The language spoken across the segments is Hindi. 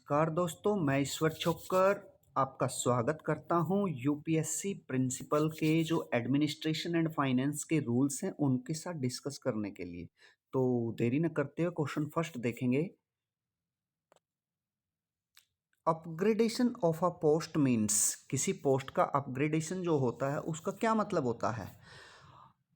नमस्कार दोस्तों, मैं ईश्वर छोक्कर आपका स्वागत करता हूं यूपीएससी प्रिंसिपल के जो एडमिनिस्ट्रेशन एंड फाइनेंस के रूल्स हैं उनके साथ डिस्कस करने के लिए। तो देरी न करते हुए क्वेश्चन फर्स्ट देखेंगे। Upgradation of a post means किसी पोस्ट का अपग्रेडेशन जो होता है उसका क्या मतलब होता है।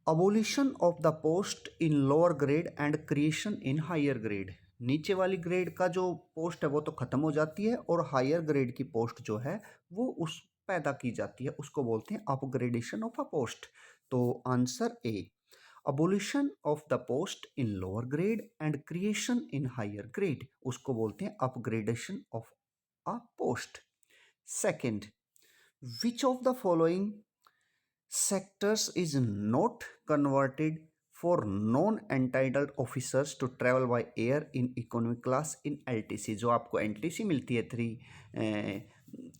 Abolition of the post in lower grade and creation in higher grade. नीचे वाली ग्रेड का जो पोस्ट है वो तो खत्म हो जाती है और हायर ग्रेड की पोस्ट जो है वो उस पैदा की जाती है, उसको बोलते हैं अपग्रेडेशन ऑफ अ पोस्ट। तो answer A, abolition of the post in lower grade and creation in higher grade, उसको बोलते हैं upgradation of a post. Second, which of the following sectors is not converted for non-entitled officers to travel by air in economy class in LTC। जो आपको LTC मिलती है 3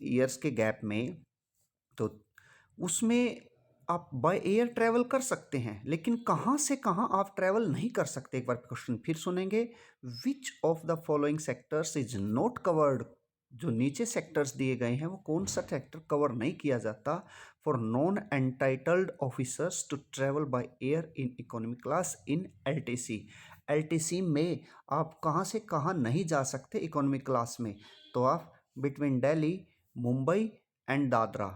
इयर्स के गैप में, तो उसमें आप बाय एयर ट्रैवल कर सकते हैं, लेकिन कहाँ से कहाँ आप ट्रैवल नहीं कर सकते। एक बार क्वेश्चन फिर सुनेंगे। विच of the following sectors is not covered, जो नीचे सेक्टर्स दिए गए हैं वो कौन सा सेक्टर कवर नहीं किया जाता for non entitled officers to travel by air in economic class in LTC. LTC में आप कहाँ से कहाँ नहीं जा सकते इकोनॉमिक क्लास में, तो आप between Delhi, Mumbai and Dadra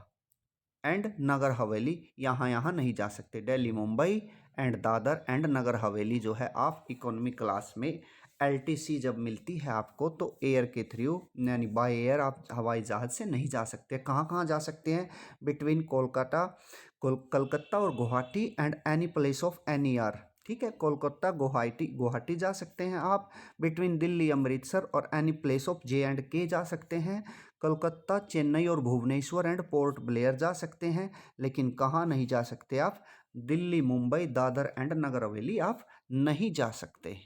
and Nagar Haveli यहाँ नहीं जा सकते। दिल्ली, मुंबई एंड दादर एंड नगर हवेली जो है आप इकोनॉमी क्लास में एलटीसी जब मिलती है आपको तो एयर के थ्रू यानी बाय एयर आप हवाई जहाज़ से नहीं जा सकते। कहाँ कहाँ जा सकते हैं? बिटवीन कलकत्ता और Guwahati and any place of any R. ठीक है, कोलकाता गुवाहाटी जा सकते हैं आप। बिटवीन दिल्ली, अमृतसर और एनी प्लेस ऑफ J&K जा सकते हैं। कलकत्ता, चेन्नई और भुवनेश्वर एंड पोर्ट ब्लेयर जा सकते हैं, लेकिन कहाँ नहीं जा सकते आप? दिल्ली, मुंबई, दादर एंड नगर हवेली आप नहीं जा सकते।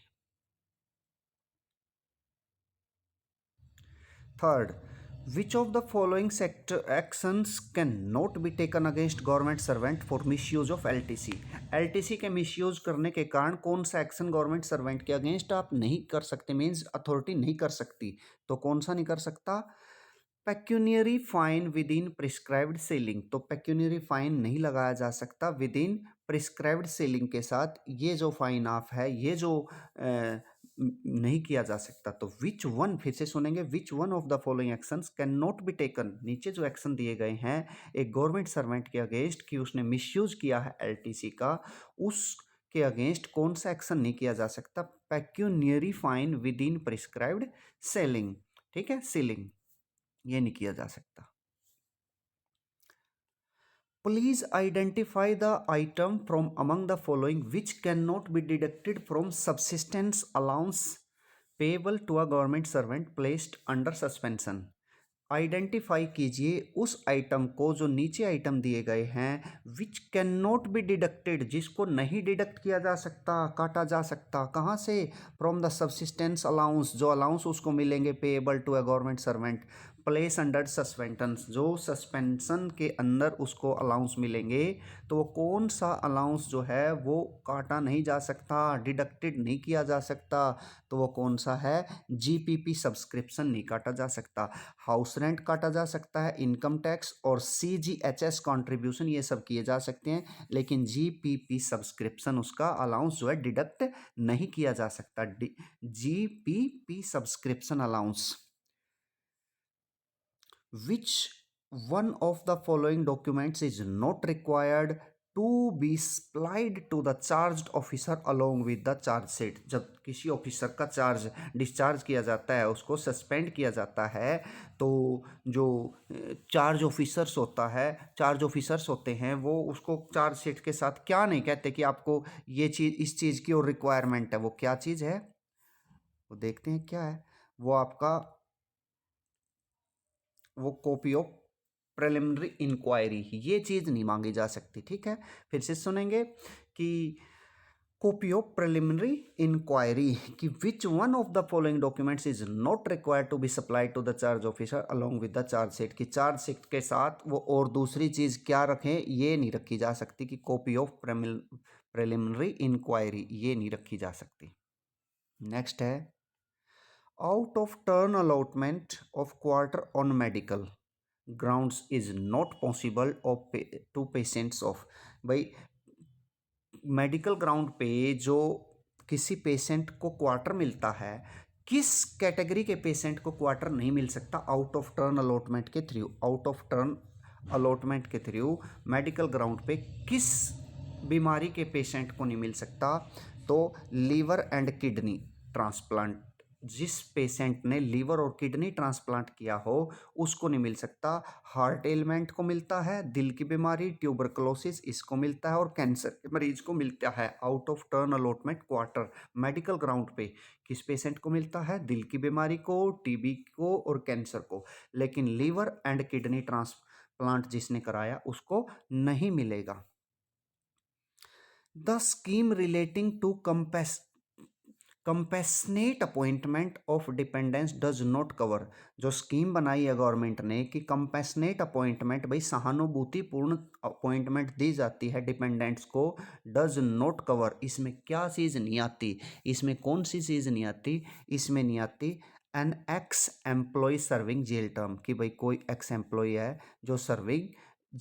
Third, which of the following sector actions can not be taken against government servant for misuse of LTC. LTC के मिसयूज करने के कारण कौन सा एक्शन गवर्नमेंट सर्वेंट के अगेंस्ट आप नहीं कर सकते, मीन्स अथॉरिटी नहीं कर सकती। तो कौन सा नहीं कर सकता? Pecuniary fine within prescribed ceiling. तो पेक्यूनियरी फाइन नहीं लगाया जा सकता विद इन प्रिस्क्राइब्ड सेलिंग के साथ। ये जो फाइन ऑफ है ये जो नहीं किया जा सकता। तो विच वन, फिर से सुनेंगे, which one of the following actions can not be taken. नीचे जो एक्शन दिए गए हैं एक गवर्नमेंट सर्वेंट के अगेंस्ट कि उसने मिसयूज किया है एलटीसी का, उस के अगेंस्ट कौन सा एक्शन नहीं किया जा सकता? Pecuniary fine within prescribed ceiling. ठीक है, सेलिंग ये नहीं किया जा सकता। Please identify the item from among the following which can not be deducted from subsistence allowance payable to a government servant placed under suspension. Identify कीजिए उस आइटम को जो नीचे आइटम दिए गए हैं विच कैन नॉट बी डिडक्टेड, जिसको नहीं डिडक्ट किया जा सकता, काटा जा सकता। कहाँ से? फ्रॉम द सबसिस्टेंस अलाउंस, जो अलाउंस उसको मिलेंगे payable to a government servant place under suspension, जो सस्पेंशन के अंदर उसको अलाउंस मिलेंगे, तो वो कौन सा अलाउंस जो है वो काटा नहीं जा सकता, डिडक्टेड नहीं किया जा सकता। तो वो कौन सा है? जीपीपी सब्सक्रिप्शन नहीं काटा जा सकता। हाउस रेंट काटा जा सकता है, इनकम टैक्स और CGHS कंट्रीब्यूशन ये सब किए जा सकते हैं, लेकिन जीपीपी सब्सक्रिप्शन उसका अलाउंस जो है डिडक्ट नहीं किया जा सकता। GPP subscription allowance. Which one of the following documents is not required to be supplied to the charged officer along with the charge sheet? जब किसी ऑफिसर का चार्ज डिस्चार्ज किया जाता है, उसको सस्पेंड किया जाता है, तो जो चार्ज ऑफिसर्स होते हैं वो उसको चार्ज शीट के साथ क्या नहीं कहते कि आपको ये चीज़, इस चीज़ की और रिक्वायरमेंट है। वो क्या चीज़ है वो देखते हैं क्या है। वो आपका वो कॉपी ऑफ प्रिलिमिनरी इंक्वायरी, ये चीज़ नहीं मांगी जा सकती। ठीक है, फिर से सुनेंगे कि कॉपी ऑफ प्रिलिमिनरी इंक्वायरी कि which one of the following documents is not required to be supplied to the charge officer along with the charge sheet. कि चार्ज शीट के साथ वो और दूसरी चीज़ क्या रखें, ये नहीं रखी जा सकती कि कॉपी ऑफ प्रिलिमिनरी इंक्वायरी ये नहीं रखी जा सकती। नेक्स्ट है, out of turn allotment of quarter on medical grounds is not possible of to patients of. भाई मेडिकल ग्राउंड पे जो किसी पेशेंट को क्वार्टर मिलता है, किस कैटेगरी के पेशेंट को क्वार्टर नहीं मिल सकता? आउट ऑफ टर्न अलॉटमेंट के through, out of turn allotment के थ्रू मेडिकल ग्राउंड पे किस बीमारी के पेशेंट को नहीं मिल सकता? तो लीवर एंड किडनी ट्रांसप्लांट, जिस पेशेंट ने लीवर और किडनी ट्रांसप्लांट किया हो उसको नहीं मिल सकता। हार्ट एलिमेंट को मिलता है, दिल की बीमारी, ट्यूबरकुलोसिस इसको मिलता है, और कैंसर के मरीज को मिलता है out of turn allotment quarter medical ground पे। किस पेशेंट को मिलता है? दिल की बीमारी को, टीबी को और कैंसर को। लेकिन लीवर एंड किडनी ट्रांसप्लांट जिसने कराया उसको नहीं मिलेगा। The scheme relating to compassionate appointment of dependence does not cover. जो स्कीम बनाई है गवर्नमेंट ने कि कंपेशनेट अपॉइंटमेंट, भाई सहानुभूतिपूर्ण अपॉइंटमेंट दी जाती है डिपेंडेंट्स को, डज नॉट कवर। इसमें क्या चीज़ नहीं आती? इसमें कौन सी चीज़ नहीं आती? इसमें नहीं आती an ex employ serving jail term, कि भाई कोई एक्स एम्प्लॉय है जो सर्विंग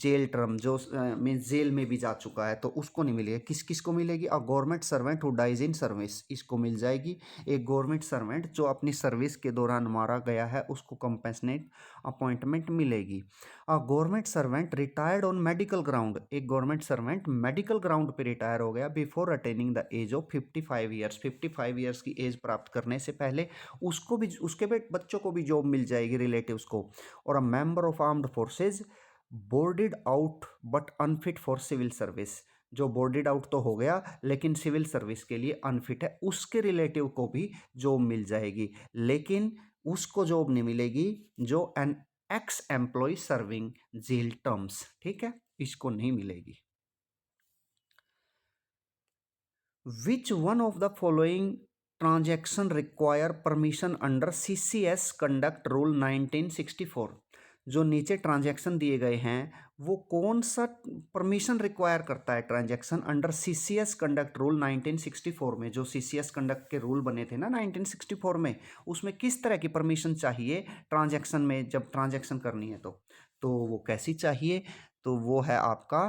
जेल टर्म, जो मीन्स जेल में भी जा चुका है, तो उसको नहीं मिलेगी। किस किस को मिलेगी? A government servant who dies in service, इसको मिल जाएगी। एक गवर्नमेंट सर्वेंट जो अपनी सर्विस के दौरान मारा गया है उसको कंपेशनेट अपॉइंटमेंट मिलेगी। A government servant retired on medical ground, एक गवर्नमेंट सर्वेंट मेडिकल ग्राउंड पे रिटायर हो गया before attaining the age of 55 years, 55 years की एज प्राप्त करने से पहले, उसको भी, उसके बच्चों को भी जॉब मिल जाएगी, रिलेटिव्स को। और a member of armed forces boarded out but unfit for civil service, जो बोर्डेड आउट तो हो गया लेकिन सिविल सर्विस के लिए अनफिट है, उसके रिलेटिव को भी जॉब मिल जाएगी। लेकिन उसको जॉब नहीं मिलेगी जो an ex employ serving jail terms, ठीक है, इसको नहीं मिलेगी। Which one of the following transaction require permission under CCS conduct rule 1964? जो नीचे ट्रांजैक्शन दिए गए हैं वो कौन सा परमिशन रिक्वायर करता है transaction under CCS conduct rule 1964 में? जो CCS कंडक्ट के रूल बने थे ना 1964 में, उसमें किस तरह की परमिशन चाहिए ट्रांजैक्शन में, जब ट्रांजैक्शन करनी है तो वो कैसी चाहिए? तो वो है आपका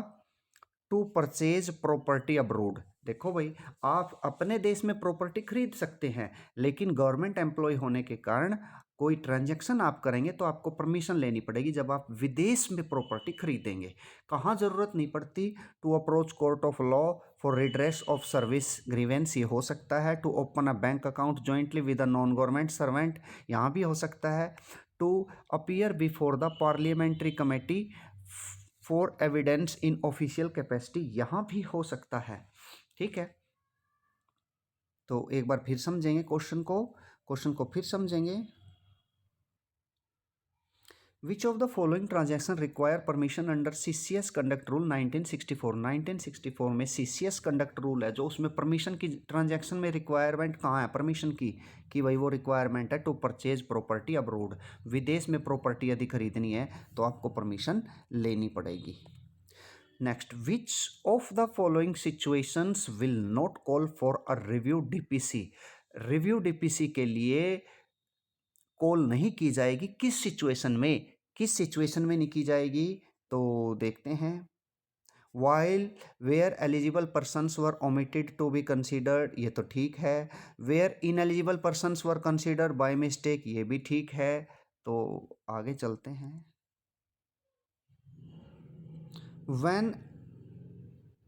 टू परचेज प्रॉपर्टी अब्रोड। देखो भाई, आप अपने देश में प्रॉपर्टी खरीद सकते हैं, लेकिन गवर्नमेंट एम्प्लॉय होने के कारण कोई ट्रांजैक्शन आप करेंगे तो आपको परमिशन लेनी पड़ेगी जब आप विदेश में प्रॉपर्टी खरीदेंगे। कहाँ ज़रूरत नहीं पड़ती? To approach court of law for redress of service grievance, ये हो सकता है। To open a bank account jointly with a non government servant, यहाँ भी हो सकता है। To appear before the parliamentary committee for evidence in official capacity, यहाँ भी हो सकता है, ठीक है। तो एक बार फिर समझेंगे क्वेश्चन को फिर समझेंगे। विच of the following transaction require permission under CCS conduct rule 1964? 1964 में CCS कंडक्ट रूल है जो उसमें परमिशन की, ट्रांजैक्शन में रिक्वायरमेंट कहाँ है परमिशन की? कि भाई वो रिक्वायरमेंट है टू परचेज प्रॉपर्टी अब्रोड, विदेश में प्रॉपर्टी यदि खरीदनी है तो आपको परमिशन लेनी पड़ेगी। Next, which of the following situations will not call for a review DPC? Review DPC के लिए कॉल नहीं की जाएगी, किस सिचुएशन में? किस सिचुएशन में नहीं की जाएगी? तो देखते हैं। While where eligible persons were omitted to be considered, ये तो ठीक है। Where ineligible persons were considered by mistake, ये भी ठीक है। तो आगे चलते हैं। When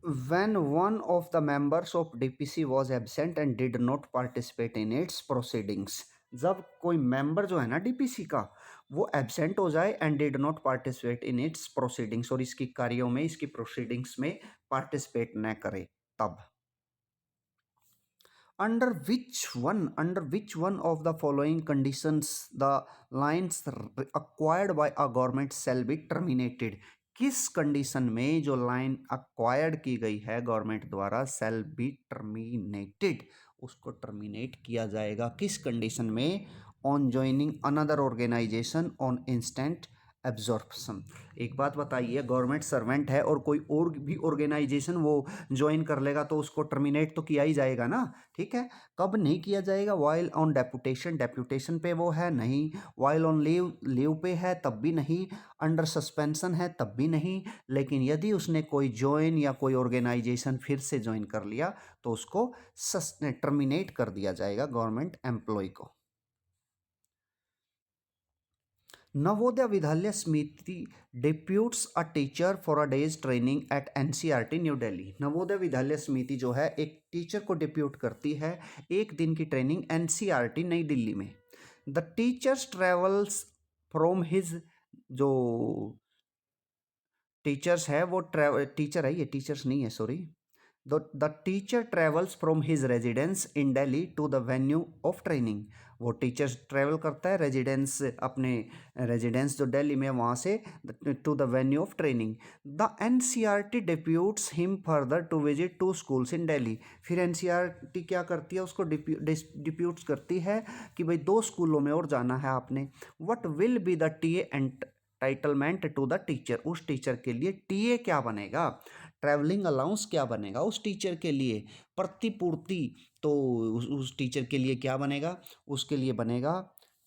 one of the members of DPC was absent and did not participate in its proceedings, जब कोई मेंबर जो है ना DPC का वो एबसेंट हो जाए and did not participate in its proceedings, और इसकी कार्यों में, इसकी प्रोसीडिंग्स में पार्टिसिपेट न करे, तब under which one of the following conditions the lines acquired by a government shall be terminated? किस कंडीशन में जो लाइन अक्वायर्ड की गई है गवर्नमेंट द्वारा shall be terminated, उसको टर्मिनेट किया जाएगा? किस कंडीशन में? On joining another organisation, on instant absorption. एक बात बताइए, गवर्नमेंट सर्वेंट है और कोई और भी ऑर्गेनाइजेशन वो ज्वाइन कर लेगा तो उसको टर्मिनेट तो किया ही जाएगा ना, ठीक है। कब नहीं किया जाएगा? वाइल ऑन डेपुटेशन, डेपुटेशन पे वो है नहीं, वाइल ऑन लीव, लीव पे है तब भी नहीं, अंडर सस्पेंशन है तब भी नहीं। लेकिन यदि उसने कोई ज्वाइन या कोई ऑर्गेनाइजेशन फिर से ज्वाइन कर लिया तो उसको टर्मिनेट कर दिया जाएगा गवर्नमेंट एम्प्लॉय को। Navodaya Vidyalaya Samiti deputes a teacher for a day's training at NCERT new Delhi. Navodaya Vidyalaya Samiti जो है एक टीचर को डिप्यूट करती है एक दिन की ट्रेनिंग एनसीईआरटी नई दिल्ली में। The teachers travels from his, जो टीचर्स है वो टीचर है, ये टीचर्स नहीं है, sorry. The teacher travels from his residence in Delhi to the venue of training. वो टीचर्स ट्रेवल करता है रेजिडेंस, अपने रेजिडेंस जो दिल्ली में, वहाँ से to the venue of training. The NCERT deputes him further to visit to schools in Delhi. फिर एनसीईआरटी क्या करती है? उसको डिप्यूट्स करती है कि भाई 2 स्कूलों में और जाना है आपने। What will be the TA entitlement to the teacher. उस टीचर के लिए टीए क्या बनेगा? ट्रैवलिंग अलाउंस क्या बनेगा उस टीचर के लिए? प्रतिपूर्ति। तो उस टीचर के लिए क्या बनेगा? उसके लिए बनेगा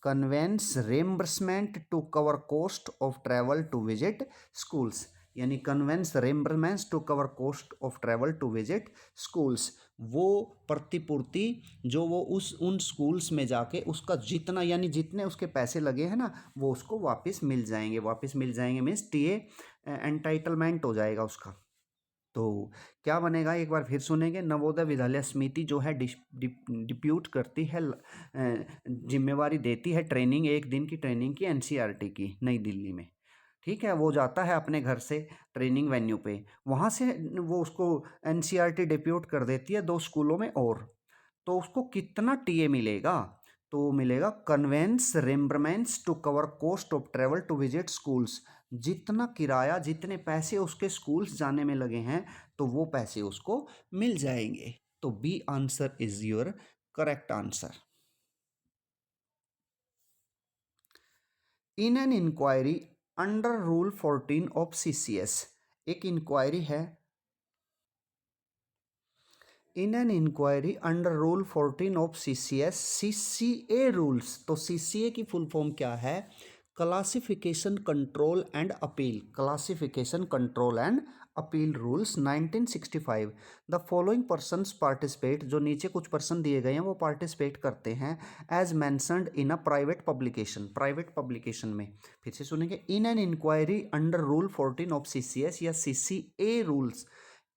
conveyance reimbursement to cover cost of travel to visit schools. यानी conveyance reimbursement to cover cost of travel to visit schools. वो प्रतिपूर्ति जो वो उन स्कूल्स में जाके उसका जितना, यानी जितने उसके पैसे लगे हैं ना, वो उसको वापस मिल जाएंगे। वापस मिल जाएंगे मीन्स टीए एंटाइटलमेंट हो जाएगा उसका। तो क्या बनेगा? एक बार फिर सुनेंगे। नवोदय विद्यालय समिति जो है डिप्यूट करती है, जिम्मेवारी देती है ट्रेनिंग, एक दिन की ट्रेनिंग की एनसीईआरटी की नई दिल्ली में, ठीक है। वो जाता है अपने घर से ट्रेनिंग वेन्यू पे, वहाँ से वो उसको एनसीईआरटी डिप्यूट कर देती है 2 स्कूलों में और। तो उसको कितना टीए मिलेगा? तो मिलेगा conveyance reimbursements to cover cost of travel to visit schools. जितना किराया, जितने पैसे उसके स्कूल्स जाने में लगे हैं, तो वो पैसे उसको मिल जाएंगे। तो B answer is your correct answer. In an inquiry under rule 14 of CCS. एक इंक्वायरी है in an inquiry under rule 14 of CCS, CCA rules. तो सीसीए की फुल फॉर्म क्या है? Classification control and appeal. Classification control and appeal rules 1965। The following persons participate. जो नीचे कुछ पर्सन दिए गए हैं वो पार्टिसिपेट करते हैं as mentioned in a private publication. Private publication में, फिर से सुनेंगे, in an inquiry under rule 14 of CCS या सीसीए रूल्स।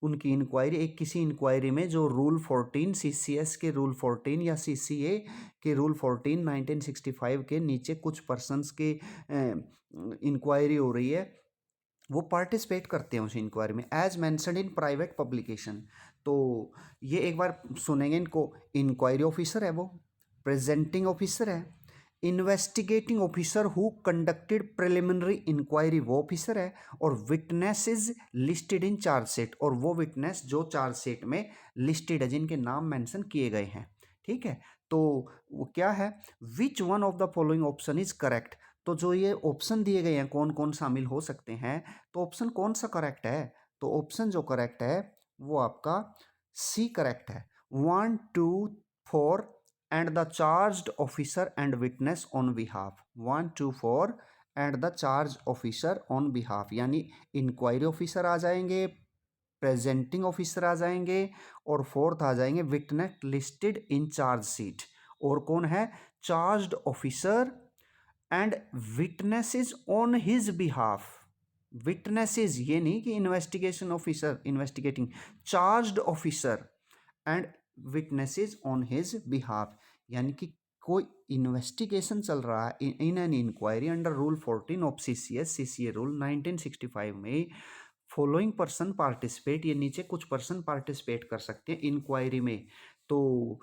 उनकी इंक्वायरी, एक किसी इंक्वायरी में जो रूल 14 सीसीएस के रूल 14 या सीसीए के रूल 14 1965 के नीचे कुछ पर्सन्स के इंक्वायरी हो रही है, वो पार्टिसिपेट करते हैं उस इंक्वायरी में as mentioned in private publication. तो ये एक बार सुनेंगे इनको। इंक्वायरी ऑफिसर है वो, प्रेजेंटिंग ऑफिसर है, investigating officer who conducted preliminary inquiry वो ऑफिसर है, और witness is listed in charge sheet, और वो विटनेस जो चार्जशीट में लिस्टेड है, जिनके नाम मेंशन किए गए हैं, ठीक है। तो वो क्या है? Which one of the following option is correct. तो जो ये ऑप्शन दिए गए हैं कौन कौन शामिल हो सकते हैं, तो ऑप्शन कौन सा करेक्ट है? तो ऑप्शन जो करेक्ट है वो आपका सी करेक्ट है। 1, 2, 4 and the charged officer and witness on behalf. 1, 2, 4 and the charge officer on behalf, यानी इंक्वायरी ऑफिसर आ जाएंगे, प्रेजेंटिंग ऑफिसर आ जाएंगे, और फोर्थ आ जाएंगे witness listed in charge sheet. और कौन है? Charged officer and witnesses on his behalf. Witnesses, ये नहीं कि investigation officer investigating, charged officer and witnesses on his behalf. यानी कि कोई इन्वेस्टिगेशन चल रहा है in an inquiry under rule 14 of CCS, CCA rule 1965 में। फॉलोइंग पर्सन पार्टिसिपेट, ये नीचे कुछ पर्सन पार्टिसिपेट कर सकते हैं इंक्वायरी में। तो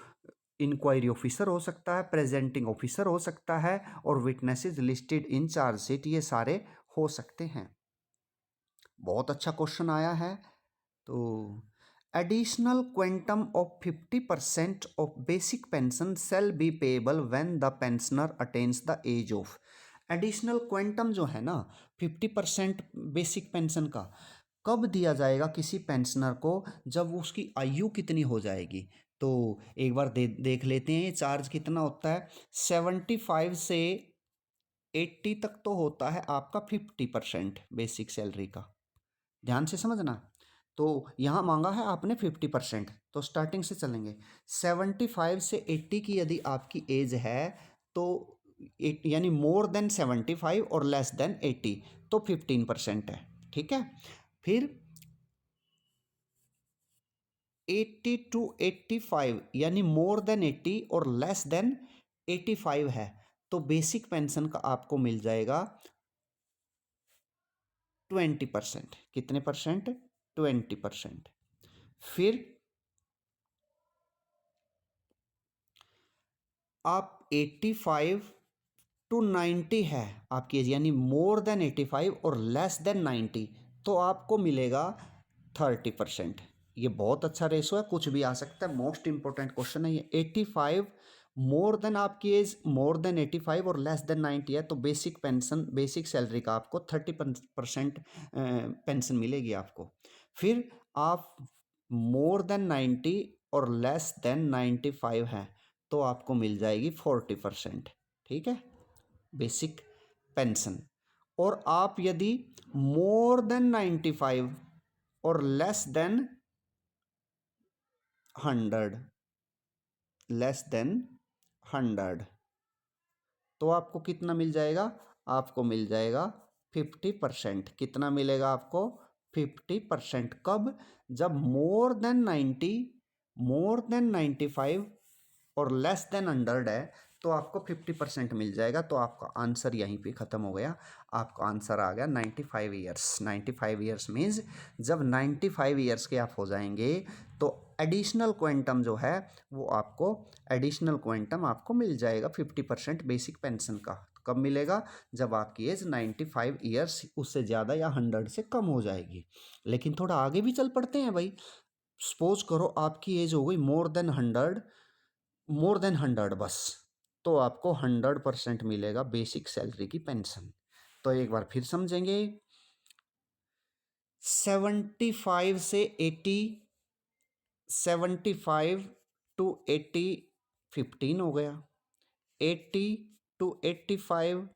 इंक्वायरी ऑफिसर हो सकता है, प्रेजेंटिंग ऑफिसर हो सकता है, और विटनेसेस लिस्टेड इन चार्जशीट, ये सारे हो सकते हैं। बहुत अच्छा क्वेश्चन आया है। तो additional quantum of 50% of basic pension shall be payable when the pensioner attains the age of. Additional quantum जो है ना 50% बेसिक पेंशन का कब दिया जाएगा किसी पेंशनर को, जब उसकी आयु कितनी हो जाएगी। तो एक बार देख लेते हैं ये चार्ज कितना होता है। 75 से 80 तक तो होता है आपका 50% बेसिक सैलरी का, ध्यान से समझना। तो यहाँ मांगा है आपने 50%, तो स्टार्टिंग से चलेंगे। 75 से 80 की यदि आपकी एज है तो यानी मोर देन 75 और लेस देन 80 तो 15% है, ठीक है। फिर 80 टू 85 यानी मोर देन 80 और लेस देन 85 है, तो बेसिक पेंशन का आपको मिल जाएगा 20%। कितने परसेंट? 20%। फिर आप 85 टू 90 है आपकी एज, यानी मोर देन 85 और लेस देन 90, तो आपको मिलेगा 30%। ये बहुत अच्छा रेशो है, कुछ भी आ सकता है, मोस्ट इंपॉर्टेंट क्वेश्चन है ये। 85 मोर देन आपकी एज मोर देन 85 और लेस देन 90 है, तो बेसिक पेंशन बेसिक सैलरी का आपको 30% पेंशन मिलेगी आपको। फिर आप मोर देन 90 और लेस देन 95 है, तो आपको मिल जाएगी 40%, ठीक है, बेसिक पेंशन। और आप यदि मोर देन 95 और लेस देन 100 तो आपको कितना मिल जाएगा? आपको मिल जाएगा 50%। कितना मिलेगा आपको? 50%। कब? जब मोर देन 95 और लेस देन 100 है, तो आपको 50% मिल जाएगा। तो आपका आंसर यहीं पे ख़त्म हो गया। आपका आंसर आ गया 95 ईयर्स। 95 ईयर्स मीन्स जब 95 ईयर्स के आप हो जाएंगे तो एडिशनल क्वांटम जो है वो आपको एडिशनल क्वांटम आपको मिल जाएगा 50% बेसिक पेंशन का। कब मिलेगा? जब आपकी एज 95 ईयर्स उससे ज़्यादा या 100 से कम हो जाएगी। लेकिन थोड़ा आगे भी चल पड़ते हैं भाई। सपोज करो आपकी एज हो गई मोर देन 100 बस, तो आपको 100% मिलेगा बेसिक सैलरी की पेंशन। तो एक बार फिर समझेंगे। 75 से 80, 75 टू 80 15 हो गया, 80 टू 85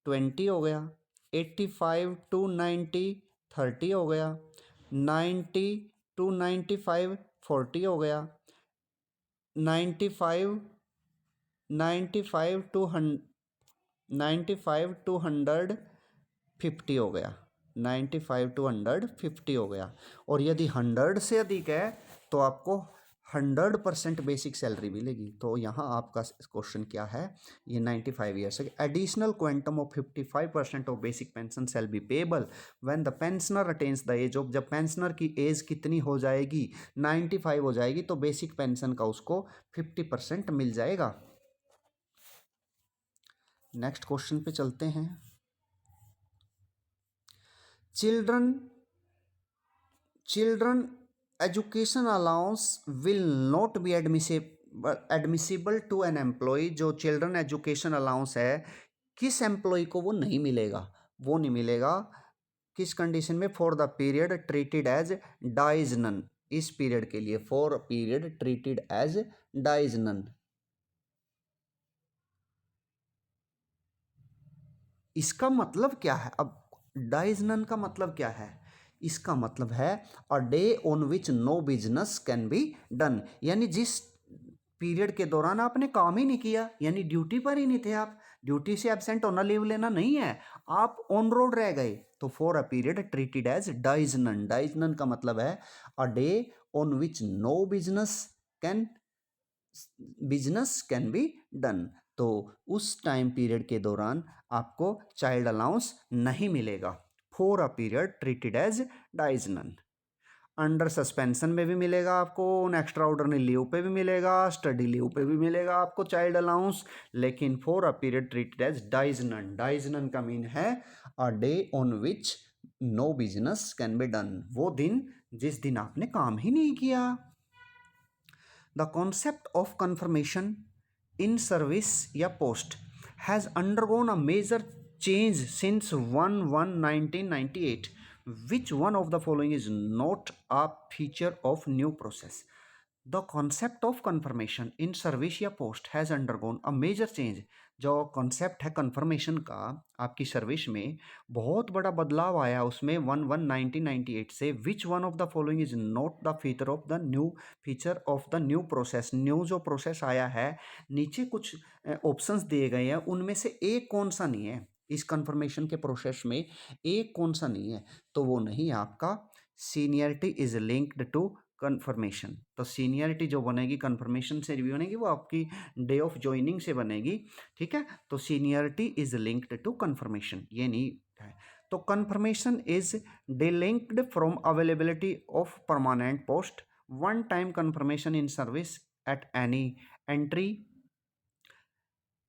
20 हो गया, 85 टू 90 30 हो गया, 90 टू 95 40 हो गया, 95 95 टू 95 टू 150 हो गया, 95 टू 150 हो गया। और यदि 100 से अधिक है तो आपको 100% बेसिक सैलरी मिलेगी। तो यहाँ आपका क्वेश्चन क्या है? ये 95 ईयर्स है। Additional quantum of 55% of basic pension shall be payable when the pensioner attains the age of. जब पेंशनर की एज कितनी हो जाएगी? 95 हो जाएगी, तो बेसिक पेंशन का उसको 50% मिल जाएगा। नेक्स्ट क्वेश्चन पे चलते हैं। Children education allowance will not be admissible to an employ. जो चिल्ड्रन एजुकेशन अलाउंस है किस एम्प्लॉय को वो नहीं मिलेगा? वो नहीं मिलेगा किस कंडीशन में? For the period treated as dies non. इस पीरियड के लिए for period treated as dies non. इसका मतलब क्या है? अब डाइजनन का मतलब क्या है? इसका मतलब है a day on which no business can be done, यानी जिस पीरियड के दौरान आपने काम ही नहीं किया, यानी ड्यूटी पर ही नहीं थे आप, ड्यूटी से एब्सेंट होना, लीव लेना नहीं है, आप ऑन रोड रह गए, तो for a period treated as dies non. Dies non का मतलब है a day on which no business can be done. तो उस टाइम पीरियड के दौरान आपको चाइल्ड अलाउंस नहीं मिलेगा। For a period treated as dies non. Under suspension में भी मिलेगा आपको, एक्स्ट्रा ऑर्डिनरी लीव पे भी मिलेगा, स्टडी लीव पे भी मिलेगा आपको चाइल्ड अलाउंस, लेकिन for a period treated as dies non. Dies non का मीन है a day on which no business can be done, वो दिन जिस दिन आपने काम ही नहीं किया। The concept of confirmation in service या post has undergone a major change since 1/1/1998. Which one of the following is not a feature of new process? The concept of confirmation in service या post has undergone a major change. जो कॉन्सेप्ट है कन्फर्मेशन का आपकी सर्विस में बहुत बड़ा बदलाव आया उसमें 1/1/1998 से. विच one of the following is not the feature of the new process. New जो प्रोसेस आया है नीचे कुछ ऑप्शंस दिए गए हैं, उनमें से एक कौन सा नहीं है इस कन्फर्मेशन के प्रोसेस में, एक कौन सा नहीं है? तो वो नहीं है आपका seniority is linked to confirmation. तो सीनियरिटी जो बनेगी कन्फर्मेशन से रिव्यू बनेगी वो आपकी डे ऑफ ज्वाइनिंग से बनेगी. ठीक है, तो seniority is linked to confirmation, ये नहीं है. तो confirmation is delinked from availability of permanent post. One time confirmation in service at any entry.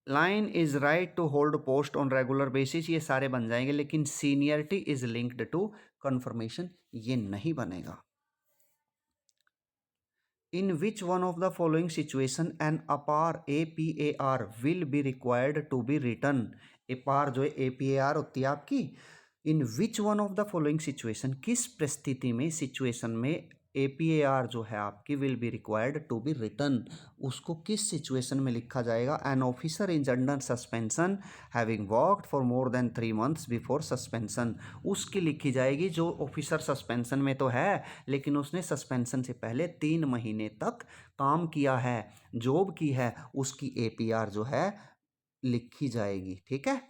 Lien is right to hold post on regular basis. ये सारे बन जाएंगे, लेकिन seniority is linked to confirmation ये नहीं बनेगा. In which one of the following situation an APAR APAR will be required to be written? APAR जो है APAR होती है आपकी. In which one of the following situation, किस परिस्थिति में सिचुएशन में APAR जो है आपकी will be required to be written, उसको किस सिचुएशन में लिखा जाएगा? An officer is under suspension having worked for more than 3 months before suspension. उसकी लिखी जाएगी जो ऑफिसर सस्पेंशन में तो है लेकिन उसने सस्पेंशन से पहले 3 महीने तक काम किया है, जॉब की है, उसकी APR जो है लिखी जाएगी. ठीक है,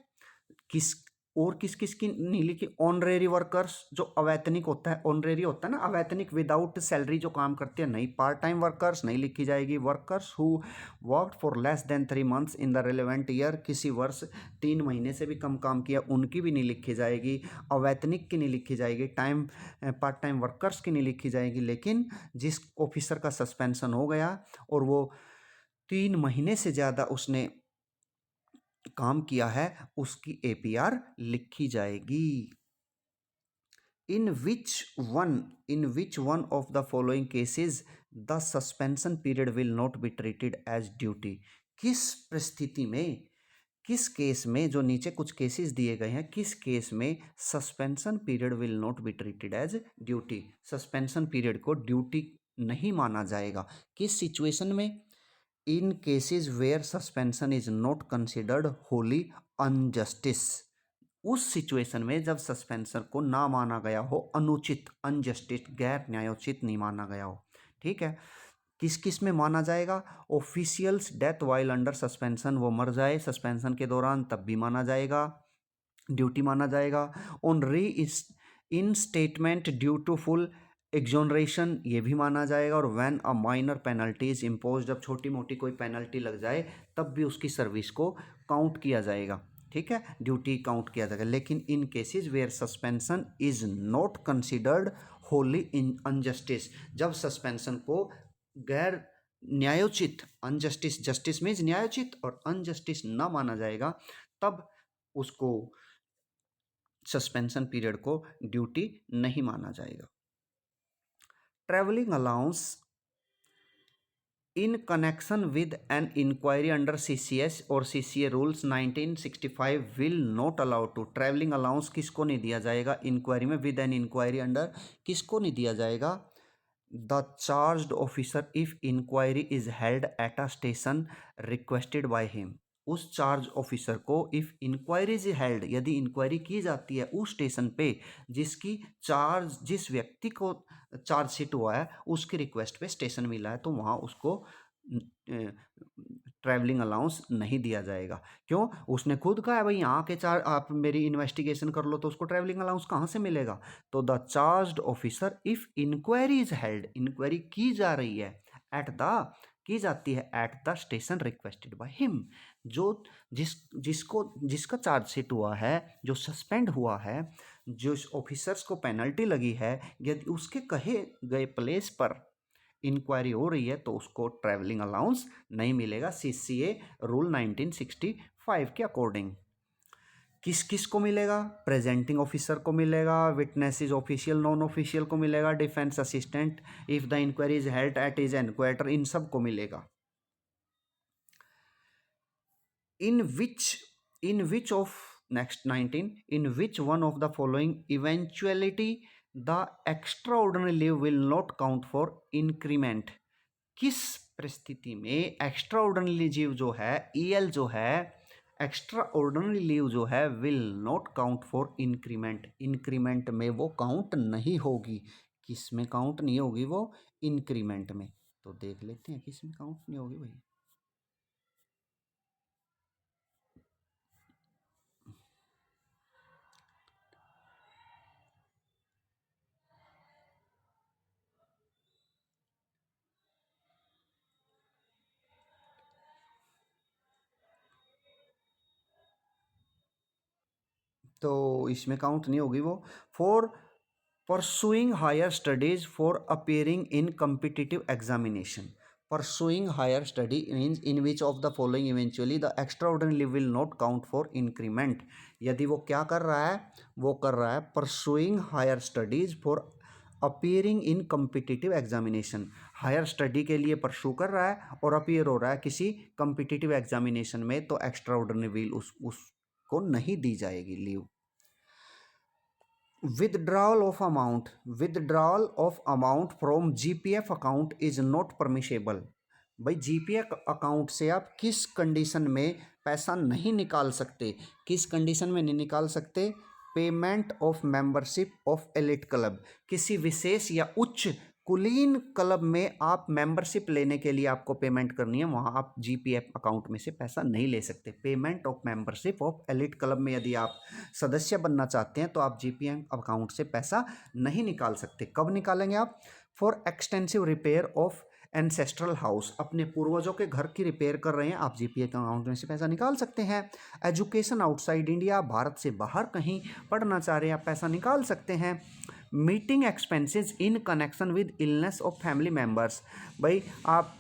किस की नहीं लिखी? ऑनरेरी वर्कर्स जो अवैतनिक होता है, ऑनरेरी होता है ना, अवैतनिक विदाउट सैलरी जो काम करते हैं नहीं. पार्ट टाइम वर्कर्स नहीं लिखी जाएगी. Workers who worked for less than 3 months in the relevant year, किसी वर्ष 3 महीने से भी कम काम किया, उनकी भी नहीं लिखी जाएगी. अवैतनिक की नहीं लिखी जाएगी. पार्ट टाइम वर्कर्स की नहीं लिखी जाएगी. लेकिन जिस ऑफिसर का सस्पेंशन हो गया और वो 3 महीने से ज़्यादा उसने काम किया है उसकी APR लिखी जाएगी. In which one of the following cases the suspension period will not be treated as duty. किस परिस्थिति में, किस केस में, जो नीचे कुछ केसेस दिए गए हैं, किस केस में suspension period will not be treated as duty, suspension period को ड्यूटी नहीं माना जाएगा. किस सिचुएशन में? In cases where suspension is not considered wholly unjustified. उस सिचुएशन में जब सस्पेंशन को ना माना गया हो अनुचित, अनजस्टिस गैर न्यायोचित नहीं माना गया हो. ठीक है, किस किस में माना जाएगा? Officials death while under suspension, वो मर जाए सस्पेंशन के दौरान तब भी माना जाएगा, ड्यूटी माना जाएगा. On reinstatement due to full exoneration ये भी माना जाएगा. और when a minor penalty is imposed, जब छोटी मोटी कोई पेनल्टी लग जाए तब भी उसकी सर्विस को काउंट किया जाएगा. ठीक है, ड्यूटी काउंट किया जाएगा. लेकिन in cases where suspension is not considered wholly in unjustified, जब सस्पेंशन को गैर न्यायोचित, अनजस्टिस, जस्टिस मीन्स न्यायोचित और अनजस्टिस न माना जाएगा, तब उसको सस्पेंशन पीरियड को ड्यूटी नहीं माना जाएगा. Travelling allowance in connection with an inquiry under CCS और CCA rules 1965 will not allow to. Travelling allowance किसको नहीं दिया जाएगा? इंक्वायरी में, विद एन इंक्वायरी अंडर किसको नहीं दिया जाएगा? The charged officer if inquiry is held at a station requested by him. उस चार्ज ऑफिसर को इफ इंक्वायरी इज हेल्ड, यदि इंक्वायरी की जाती है उस स्टेशन पे जिसकी चार्ज, जिस व्यक्ति को चार्जशीट हुआ है उसकी रिक्वेस्ट पे स्टेशन मिला है, तो वहाँ उसको ट्रैवलिंग अलाउंस नहीं दिया जाएगा. क्यों? उसने खुद कहा है भाई यहाँ के आप मेरी इन्वेस्टिगेशन कर लो, तो उसको ट्रैवलिंग अलाउंस कहाँ से मिलेगा? तो the charged officer if inquiry is held, inquiry की जा रही है, की जाती है at the station requested by him, जो जिसका चार्जशीट हुआ है, जो सस्पेंड हुआ है, जो ऑफिसर्स को पेनल्टी लगी है, यदि उसके कहे गए प्लेस पर इंक्वायरी हो रही है तो उसको ट्रैवलिंग अलाउंस नहीं मिलेगा CCA रूल 1965 के अकॉर्डिंग. किस किस को मिलेगा? प्रेजेंटिंग ऑफिसर को मिलेगा, विटनेसेस ऑफिशियल नॉन ऑफिशियल को मिलेगा, defence assistant if the inquiry is held at is enquirer, इन सब को मिलेगा. In which of next 19, in which one of the following eventuality the extraordinary leave will not count for increment. किस परिस्थिति में एक्स्ट्रा ऑर्डिनरी लीव जो है, ईएल जो है, एक्स्ट्रा ऑर्डिनरी लीव जो है will not count for increment, increment में वो काउंट नहीं होगी। किस में काउंट नहीं होगी वो? इंक्रीमेंट में। तो देख लेते हैं किस में काउंट नहीं होगी भाई। तो इसमें काउंट नहीं होगी वो। For pursuing higher studies for appearing in competitive examination. Pursuing higher study means in which of the following eventually the extraordinary leave will not count for increment. यदि वो क्या कर रहा है? वो कर रहा है pursuing higher studies for appearing in competitive examination. Higher study के लिए परसू कर रहा है और अपियर हो रहा है किसी कम्पिटिटिव एग्जामिनेशन में, तो एक्स्ट्रा ऑर्डिनरी लीव उसको नहीं दी जाएगी leave. withdrawal of amount from GPF account is not permissible। भाई जीपीएफ अकाउंट से आप किस कंडीशन में पैसा नहीं निकाल सकते? किस कंडीशन में नहीं निकाल सकते? Payment of membership of elite club. किसी विशेष या उच्च कुलीन क्लब में आप मेंबरशिप लेने के लिए आपको पेमेंट करनी है, वहाँ आप जीपीएफ अकाउंट में से पैसा नहीं ले सकते। Payment of membership of elite club में यदि आप सदस्य बनना चाहते हैं तो आप जीपीएफ अकाउंट से पैसा नहीं निकाल सकते। कब निकालेंगे आप? For extensive repair of ancestral house. अपने पूर्वजों के घर की रिपेयर कर रहे हैं, आप जीपीएफ अकाउंट में से पैसा निकाल सकते हैं। एजुकेशन आउटसाइड इंडिया, भारत से बाहर कहीं पढ़ना चाह रहे हैं, आप पैसा निकाल सकते हैं। Meeting expenses in connection with illness of family members. भाई आप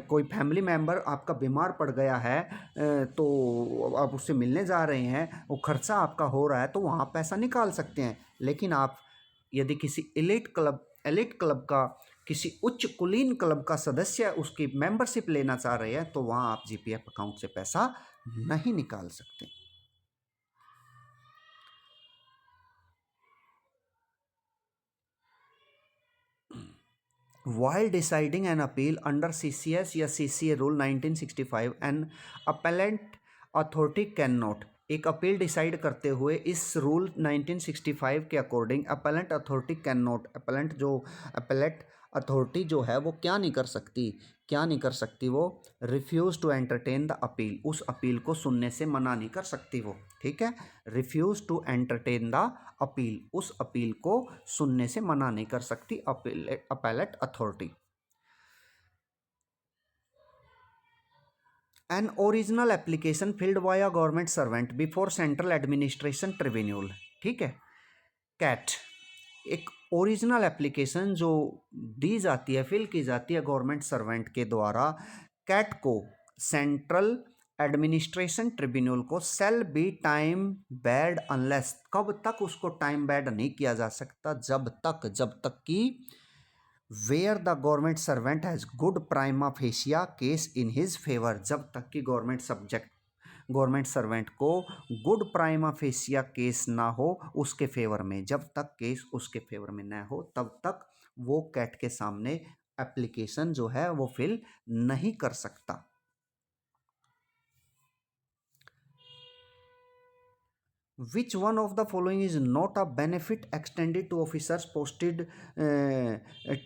कोई फैमिली मेम्बर आपका बीमार पड़ गया है तो आप उससे मिलने जा रहे हैं, वो खर्चा आपका हो रहा है, तो वहाँ पैसा निकाल सकते हैं। लेकिन आप यदि किसी एलिट क्लब का, किसी उच्च कुलीन क्लब का सदस्य उसकी मेंबरशिप लेना चाह रहे हैं, तो वहाँ आप जीपीएफ अकाउंट से पैसा नहीं निकाल सकते। While deciding an appeal under CCS या CCA rule 1965, an appellate authority cannot। एक अपील डिसाइड करते हुए इस रूल 1965 के according appellant authority can not, appellate authority जो है वो क्या नहीं कर सकती? क्या नहीं कर सकती वो? Refuse to entertain the appeal. उस अपील को सुनने से मना नहीं कर सकती वो। ठीक है, refuse to entertain the appeal, उस अपील को सुनने से मना नहीं कर सकती appellate authority. An original application filed by a government servant before central administration tribunal. ठीक है, कैट, एक ओरिजिनल एप्लीकेशन जो दी जाती है, फिल की जाती है गवर्नमेंट सर्वेंट के द्वारा, कैट को तक एडमिनिस्ट्रेशन ट्रिब्यूनल को shall be time barred unless, कब तक उसको टाइम बैड नहीं किया जा सकता? जब तक कि where the government servant has good prima facie case in his favour. जब तक कि गवर्नमेंट सर्वेंट को गुड प्राइमा फेसिया केस ना हो उसके फेवर में, जब तक केस उसके फेवर में ना हो तब तक वो कैट के सामने एप्लीकेशन जो है वो फिल नहीं कर सकता। Which one of the following is not a benefit extended to officers posted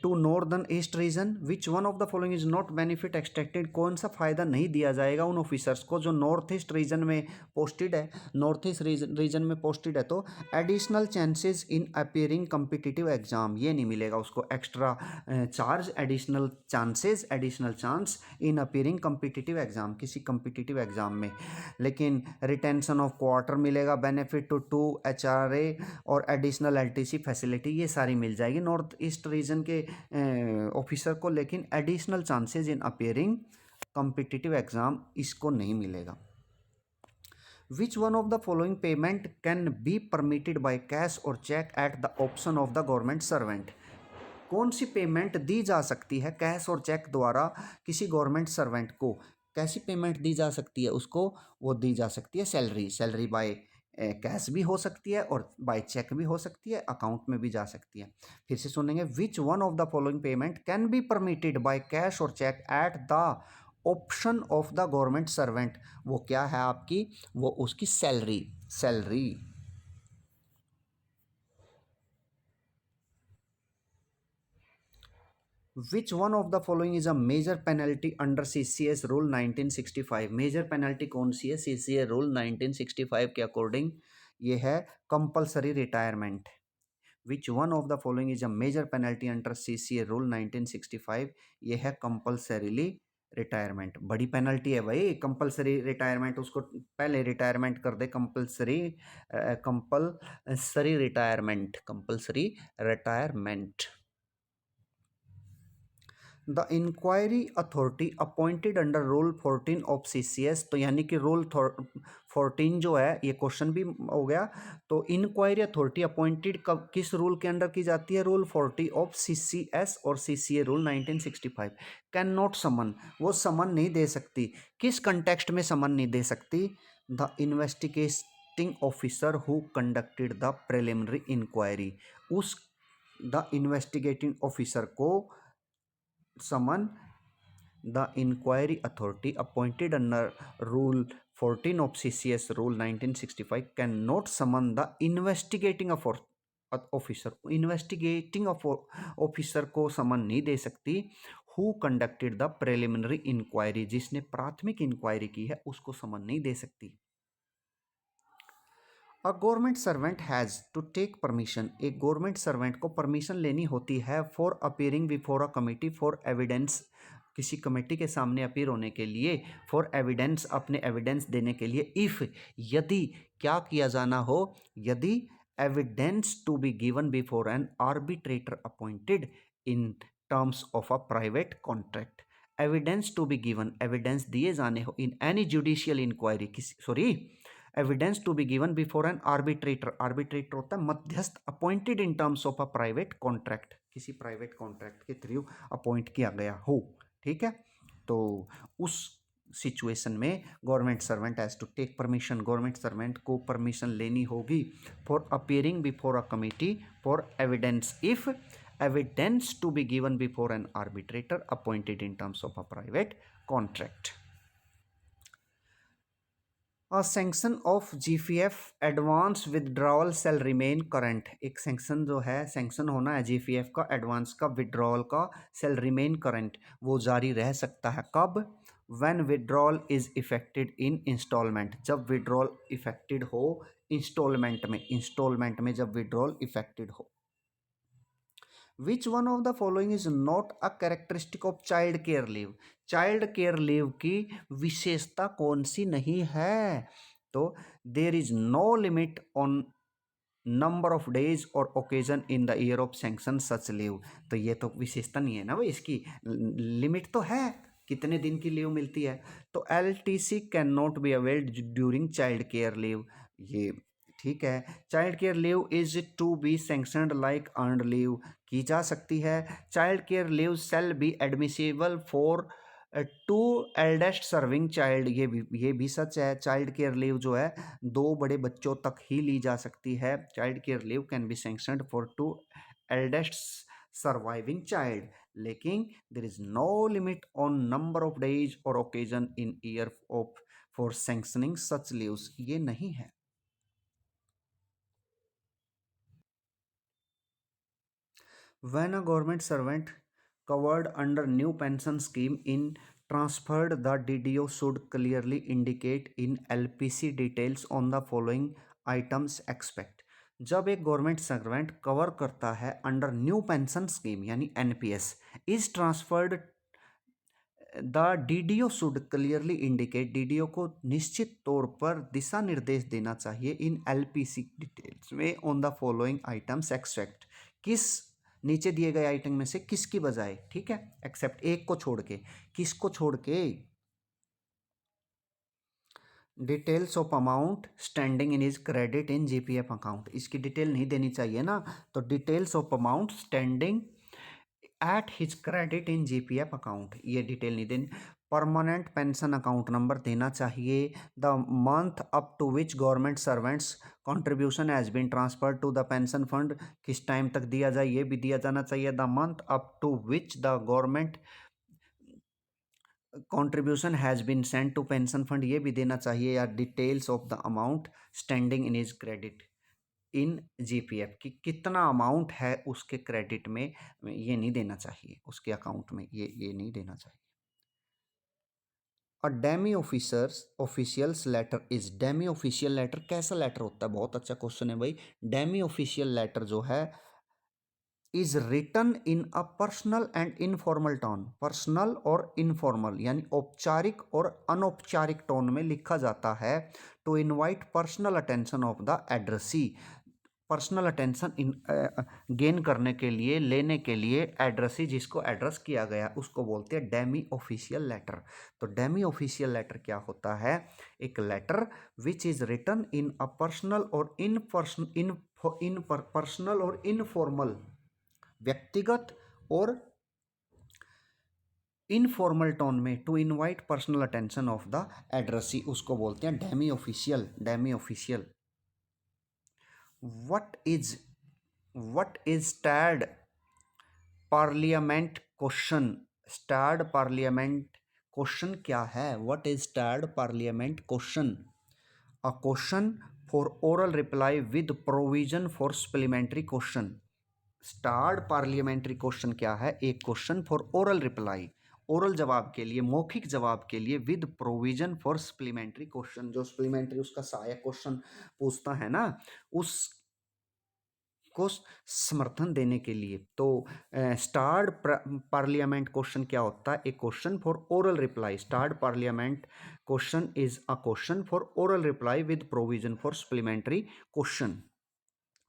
to northern east region? Which one of the following is not benefit extended? कौन सा फायदा नहीं दिया जाएगा उन ऑफिसर्स को जो नॉर्थ ईस्ट रीजन में पोस्टेड है? नॉर्थ ईस्ट रीजन में पोस्टेड है तो एडिशनल चांसेस इन अपियरिंग कम्पिटिटिव एग्जाम, ये नहीं मिलेगा उसको extra charge, additional chance in appearing competitive exam, किसी कम्पिटिटिव एग्जाम में। लेकिन रिटेंशन ऑफ क्वार्टर मिलेगा, बेनिफिट टू HRA और एडिशनल LTC फैसिलिटी, ये सारी मिल जाएगी नॉर्थ ईस्ट रीजन के ऑफिसर को। लेकिन एडिशनल चांसेस इन अपियरिंग कॉम्पिटिटिव एग्जाम इसको नहीं मिलेगा। Which one of the following payment can be permitted by cash और cheque at the option of the government servant? कौन सी पेमेंट दी जा सकती है कैश और चेक द्वारा किसी गवर्नमेंट सर्वेंट को? कैसी पेमेंट दी जा सकती है उसको? वो दी जा सकती है सैलरी बाय कैश भी हो सकती है और बाय चेक भी हो सकती है, अकाउंट में भी जा सकती है। फिर से सुनेंगे, which one of the following payment can be permitted by cash और cheque at the option of the government servant. वो क्या है आपकी, वो उसकी salary. Salary Which one of the following is a major penalty under CCS Rule 1965? Major penalty कौन सी है CCS Rule 1965 के अकॉर्डिंग? ये है compulsory retirement. Which one of the following is a major penalty under CCA Rule 1965? ये है कंपलसरीली रिटायरमेंट। बड़ी पेनल्टी है भाई कंपलसरी रिटायरमेंट, उसको पहले रिटायरमेंट कर दे। Compulsory retirement, compulsory retirement. The inquiry authority appointed under rule 14 of CCS, तो यानी कि रूल 14 जो है, ये क्वेश्चन भी हो गया। तो इंक्वायरी अथॉरिटी अपॉइंटेड कब किस रूल के अंडर की जाती है? रूल 40 ऑफ CCS और CCA rule 1965। Can not someone, वो समन नहीं दे सकती। किस कंटेक्स्ट में समन नहीं दे सकती? The investigating officer who conducted the preliminary inquiry, उस द इन्वेस्टिगेटिंग ऑफिसर को summon the inquiry authority appointed under Rule 14 of CCS Rule 1965 cannot summon the investigating officer. Investigating officer को समन नहीं दे सकती। Who conducted the preliminary inquiry, जिसने प्राथमिक इंक्वायरी की है उसको समन नहीं दे सकती। A government servant has to take permission, एक गवर्नमेंट सर्वेंट को परमिशन लेनी होती है for appearing before a committee for evidence, किसी कमेटी के सामने अपीयर होने के लिए, फॉर एविडेंस, अपने एविडेंस देने के लिए। इफ़, यदि, क्या किया जाना हो, यदि evidence to be given before an arbitrator appointed in terms of a private contract. Evidence to be given, evidence दिए जाने हो in any judicial inquiry, evidence to be given before an arbitrator, arbitrator होता है मध्यस्थ, appointed in terms of a private contract, किसी प्राइवेट कॉन्ट्रैक्ट के थ्रू अपॉइंट किया गया हो। ठीक है, तो उस सिचुएशन में government servant has to take permission, government servant को परमिशन लेनी होगी for appearing before a committee for evidence, if evidence to be given before an arbitrator appointed in terms of a private contract. Sanction of GPF advance withdrawal shall remain current, एक सैंक्शन जो है, सैंक्शन होना है GPF का एडवांस का, विदड्रॉल का, सेल रिमेन करंट, वो जारी रह सकता है कब? When withdrawal is effected in instalment, जब विदड्रॉल इफेक्टेड हो इंस्टॉलमेंट में, इंस्टॉलमेंट में जब विदड्रॉल इफेक्टेड हो। Which one of the following is not a characteristic of child care leave, child care leave की विशेषता कौन सी नहीं है? तो there is no limit on number of days और occasion in the year of sanction such leave, तो ये तो विशेषता नहीं है ना भाई, इसकी लिमिट तो है कितने दिन की लीव मिलती है। तो LTC can not be availed during child care leave, ये ठीक है। Child care leave is to be sanctioned like earned leave, की जा सकती है। Child care leave shall be admissible for two eldest serving child, ये भी सच है। चाइल्ड केयर लीव जो है 2 बड़े बच्चों तक ही ली जा सकती है। Child care leave can be sanctioned for 2 eldest surviving child, लेकिन there is no limit on number of days और occasion in year of for sanctioning such leaves, ये नहीं है। When a government servant covered under new pension scheme in transferred, the DDO should clearly indicate in LPC details on the following items expect। जब एक गवर्नमेंट सर्वेंट कवर करता है अंडर न्यू पेंशन स्कीम यानी NPS is transferred, the DDO should clearly indicate, DDO को निश्चित तौर पर दिशा निर्देश देना चाहिए इन LPC डिटेल्स में on the following items except, किस नीचे दिए गए आइटम में से किसकी बजाय, ठीक है, एक्सेप्ट एक को छोड़ के, किसको छोड़ के? Details of amount standing in is credit in GPF account, इसकी डिटेल नहीं देनी चाहिए ना, तो details of amount standing at his credit in GPF account, ये डिटेल नहीं देनी। परमानेंट पेंशन अकाउंट नंबर देना चाहिए। The month up to which government servant's contribution has been transfer to the pension fund, किस टाइम तक दिया जाए ये भी दिया जाना चाहिए। The month up to which the government contribution has been sent to pension fund ये भी देना चाहिए। या details of the amount standing in is credit in GPF कि कितना अमाउंट है उसके क्रेडिट में, ये नहीं देना चाहिए, उसके अकाउंट में ये नहीं देना चाहिए। और demi officers officials letter is, demi official letter कैसा लेटर होता है? बहुत अच्छा क्वेश्चन है भाई। डेमी ऑफिशियल लेटर जो है is written in a personal and informal tone, personal और इनफॉर्मल यानी औपचारिक और अनौपचारिक टोन में लिखा जाता है। To invite personal attention of the addressee, personal attention gain करने के लिए, लेने के लिए एड्रेसी जिसको एड्रेस किया गया उसको बोलते हैं डेमी ऑफिशियल लेटर। तो डेमी ऑफिशियल लेटर क्या होता है? एक letter which is written in a personal और पर्सनल और इनफॉर्मल, व्यक्तिगत और इनफॉर्मल टोन में, to invite personal attention of the addressee, उसको बोलते हैं demi official, demi official. what is starred parliament question? Starred parliament question क्या है? What is starred parliament question? A question for oral reply with provision for supplementary question. स्टार्ड parliamentary question क्या है? एक question for oral reply, oral जवाब के लिए, मौखिक जवाब के लिए, with provision for supplementary question, जो सप्लीमेंट्री उसका सहायक क्वेश्चन पूछता है ना, उस को समर्थन देने के लिए। तो स्टार्ड पार्लियामेंट क्वेश्चन क्या होता है? एक question for oral reply. Starred parliament question is a question for oral reply with provision for supplementary question.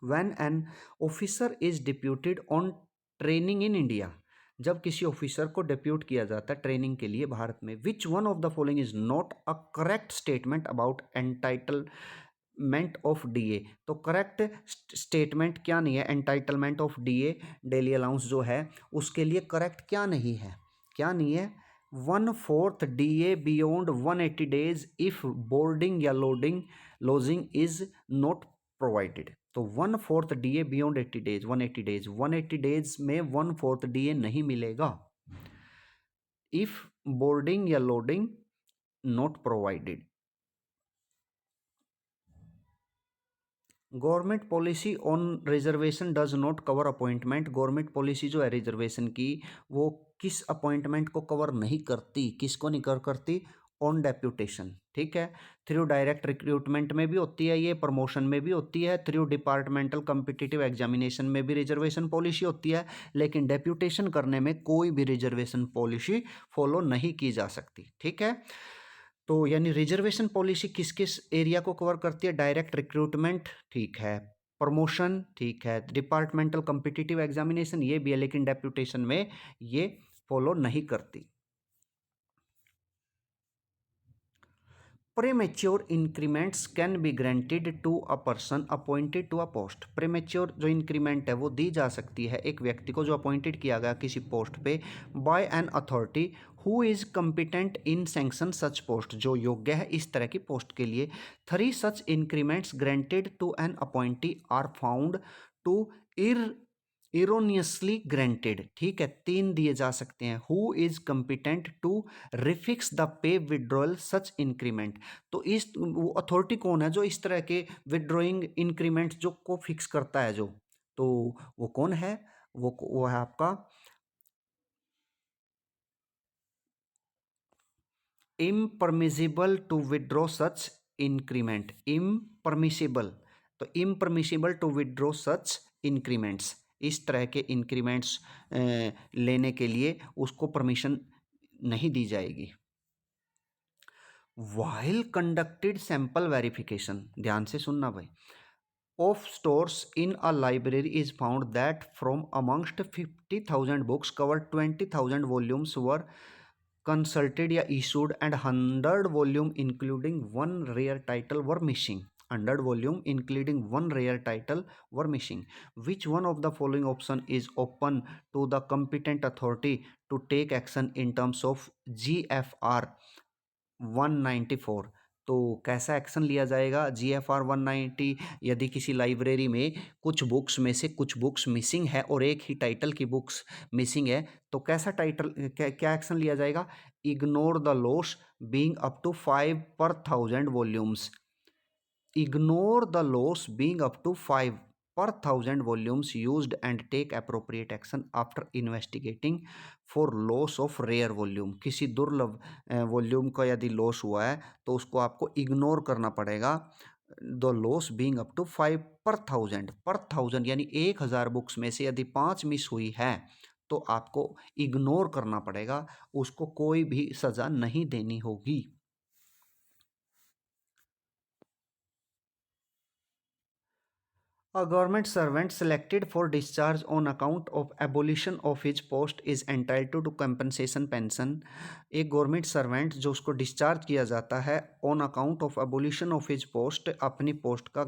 When an officer is deputed on training in India, जब किसी ऑफिसर को डिप्यूट किया जाता है ट्रेनिंग के लिए भारत में, विच one of the following is not a correct statement about entitlement of DA? तो करेक्ट स्टेटमेंट क्या नहीं है? Entitlement of DA, daily allowance जो है उसके लिए करेक्ट क्या नहीं है? क्या नहीं है? 1/4 DA beyond 180 days if boarding या लॉजिंग इज नॉट प्रोवाइडेड। तो 1/4 DA beyond 80 days, 180 days, 180 days में 1/4 DA नहीं मिलेगा इफ बोर्डिंग या loading not provided. Government policy on reservation does not cover appointment, government policy जो है रिजर्वेशन की वो किस अपॉइंटमेंट को कवर नहीं करती? किसको नहीं कवर करती? ऑन डेप्यूटेशन, ठीक है। थ्रू डायरेक्ट रिक्रूटमेंट में भी होती है ये, प्रमोशन में भी होती है, थ्रू डिपार्टमेंटल कम्पिटिटिव एग्जामिनेशन में भी रिजर्वेशन पॉलिसी होती है, लेकिन डेप्यूटेशन करने में कोई भी रिजर्वेशन पॉलिसी फॉलो नहीं की जा सकती, ठीक है। तो यानी रिजर्वेशन पॉलिसी किस किस एरिया को कवर करती है? डायरेक्ट रिक्रूटमेंट, ठीक है, प्रमोशन, ठीक है, डिपार्टमेंटल कम्पिटिटिव एग्जामिनेशन ये भी है, लेकिन डेप्यूटेशन में ये फॉलो नहीं करती। Premature increments can be granted to a person appointed to a post. Premature जो इंक्रीमेंट है वो दी जा सकती है एक व्यक्ति को जो अपॉइंटेड किया गया किसी पोस्ट पे, by an authority who is competent in sanction such post, जो योग्य है इस तरह की पोस्ट के लिए। 3 such increments granted to an appointee are found to erroneously granted, ठीक है, 3 दिए जा सकते हैं। Who is competent to refix the pay withdrawal such increment, तो इस वो अथॉरिटी कौन है जो इस तरह के विड्रॉइंग इंक्रीमेंट जो को फिक्स करता है, जो, तो वो कौन है? वो है आपका इम्परमिसिबल टू विड्रॉ सच इंक्रीमेंट। इम्परमिसिबल, तो इम्परमिसिबल टू विड्रॉ सच इंक्रीमेंट्स, इस तरह के इंक्रीमेंट्स लेने के लिए उसको परमिशन नहीं दी जाएगी। वाइल कंडक्टेड सैंपल वेरिफिकेशन, ध्यान से सुनना भाई, of stores in a library is found that from amongst 50,000 books cover 20,000 volumes were consulted या issued and 100 volume including 1 rare title were missing. 100 volume including one rare title were missing. Which one of the following option is open to the competent authority to take action in terms of GFR 194? तो कैसा एक्शन लिया जाएगा GFR 190? यदि किसी लाइब्रेरी में कुछ बुक्स में से कुछ बुक्स मिसिंग है और एक ही टाइटल की बुक्स मिसिंग है, तो कैसा टाइटल क्या एक्शन लिया जाएगा? Ignore the loss being up to 5 per 1000 volumes. Ignore the loss being up to 5 per 1000 volumes used and take appropriate action after investigating for loss of rare volume. किसी दुर्लभ वॉल्यूम का यदि लॉस हुआ है तो उसको आपको इग्नोर करना पड़ेगा. The loss being up to 5 per 1000 यानी 1000 बुक्स में से यदि 5 मिस हुई है तो आपको इग्नोर करना पड़ेगा, उसको कोई भी सज़ा नहीं देनी होगी. A government servant selected for discharge on account of abolition of his post is entitled to compensation pension. एक गवर्नमेंट सर्वेंट जो उसको डिस्चार्ज किया जाता है on account of abolition of his post, अपनी पोस्ट का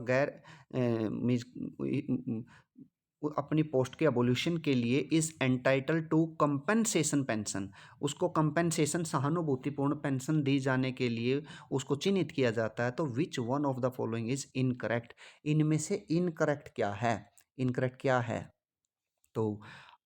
अपनी पोस्ट के एबोल्यूशन के लिए is entitle to compensation pension. उसको कंपनसेशन सहानुभूतिपूर्ण पेंशन दी जाने के लिए उसको चिन्हित किया जाता है. तो which one of the following is incorrect? इनमें से इनकरेक्ट क्या है? इनकरेक्ट क्या है? तो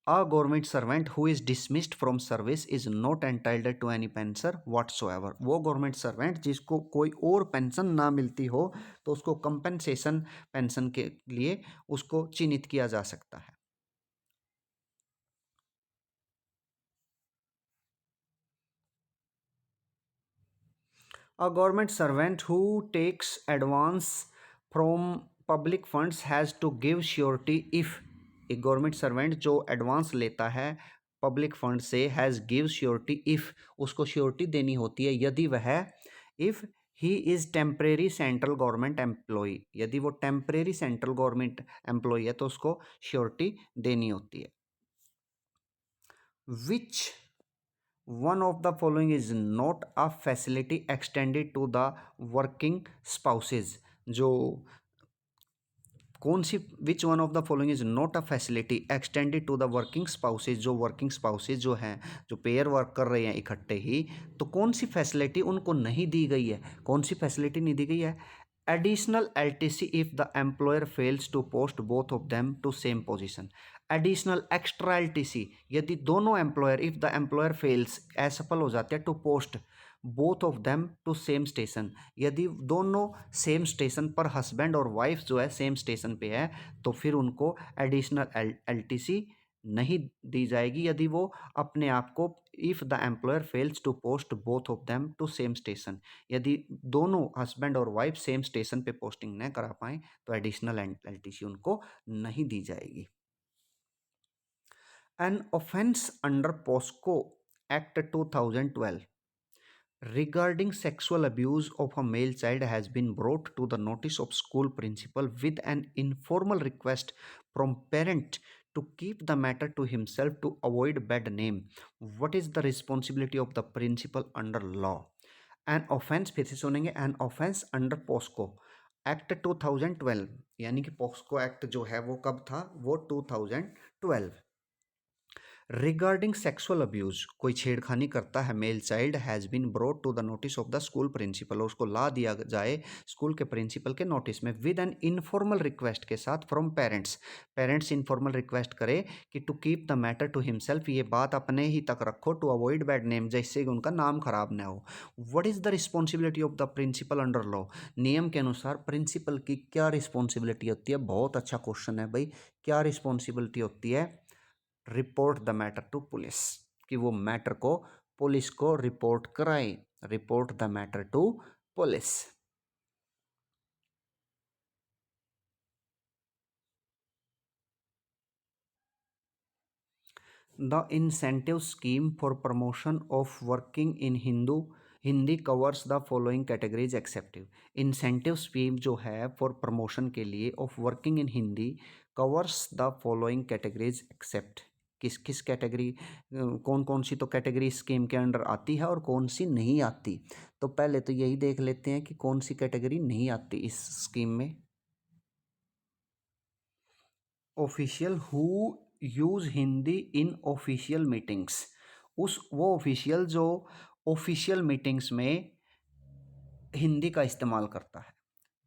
a government servant who is dismissed from service is not entitled to any pension whatsoever. वो गवर्नमेंट सर्वेंट जिसको कोई और पेंशन ना मिलती हो तो उसको कंपनसेशन पेंशन के लिए उसको चिन्हित किया जा सकता है. A government servant who takes advance from public funds has to give surety if. एक गवर्नमेंट सर्वेंट जो एडवांस लेता है पब्लिक फंड से हैज़ गिव श्योरिटी इफ़, उसको श्योरिटी देनी होती है यदि वह if he is temporary central government employ. यदि वो टेम्परेरी सेंट्रल गवर्नमेंट एम्प्लॉय है तो उसको श्योरिटी देनी होती है. Which one of the following is not a facility extended to the working spouses? जो कौन सी which one of the following is not a facility extended to the working spouses? जो वर्किंग स्पाउसेज जो हैं, जो पेयर वर्क कर रहे हैं इकट्ठे ही, तो कौन सी फैसिलिटी उनको नहीं दी गई है? कौन सी फैसिलिटी नहीं दी गई है? Additional LTC if the employer fails to post both of them to same position. Additional extra LTC यदि दोनों employer if the employer fails असफल हो जाते हैं to post both of them to same station, यदि दोनों सेम स्टेशन पर हस्बैंड और वाइफ जो है सेम स्टेशन पे है तो फिर उनको एडिशनल एलटीसी नहीं दी जाएगी यदि वो अपने आप को if the employer fails to post both of them to same station, यदि दोनों हस्बैंड और वाइफ सेम स्टेशन पे पोस्टिंग न करा पाएँ तो एडिशनल एलटीसी उनको नहीं दी जाएगी. An offence under POCSO act 2012 regarding sexual abuse of a male child has been brought to the notice of school principal with an informal request from parent to keep the matter to himself to avoid bad name. What is the responsibility of the principal under law? An offense, फिर से सुनेंगे, an offense under POSCO act 2012, यानी कि पोस्को एक्ट जो है वो कब था? वो 2012. रिगार्डिंग सेक्सुअल अब्यूज, कोई छेड़खानी करता है male child has been brought to the notice of the school principal, उसको ला दिया जाए स्कूल के प्रिंसिपल के नोटिस में विद एन इनफॉर्मल रिक्वेस्ट के साथ from parents. Parents informal request करे कि to keep the matter to himself, ये बात अपने ही तक रखो, टू अवॉइड बैड नेम, जिससे कि उनका नाम खराब ना हो. What is the responsibility of the principal under law? नियम के अनुसार प्रिंसिपल की क्या रिस्पॉन्सिबिलिटी होती है? बहुत अच्छा क्वेश्चन है भाई. क्या रिस्पॉन्सिबिलिटी होती है? Report the matter to police, कि वो मैटर को पुलिस को रिपोर्ट कराए. Report the matter to police. The incentive scheme for promotion of working in Hindi covers the following categories except. Incentive scheme जो है फॉर प्रमोशन के लिए of working in Hindi covers the following categories except. किस किस कैटेगरी, कौन कौन सी तो कैटेगरी स्कीम के अंडर आती है और कौन सी नहीं आती। तो पहले तो यही देख लेते हैं कि कौन सी कैटेगरी नहीं आती इस स्कीम में। Official who use Hindi in official meetings, वो ऑफिशियल जो ऑफिशियल मीटिंग्स में हिंदी का इस्तेमाल करता है।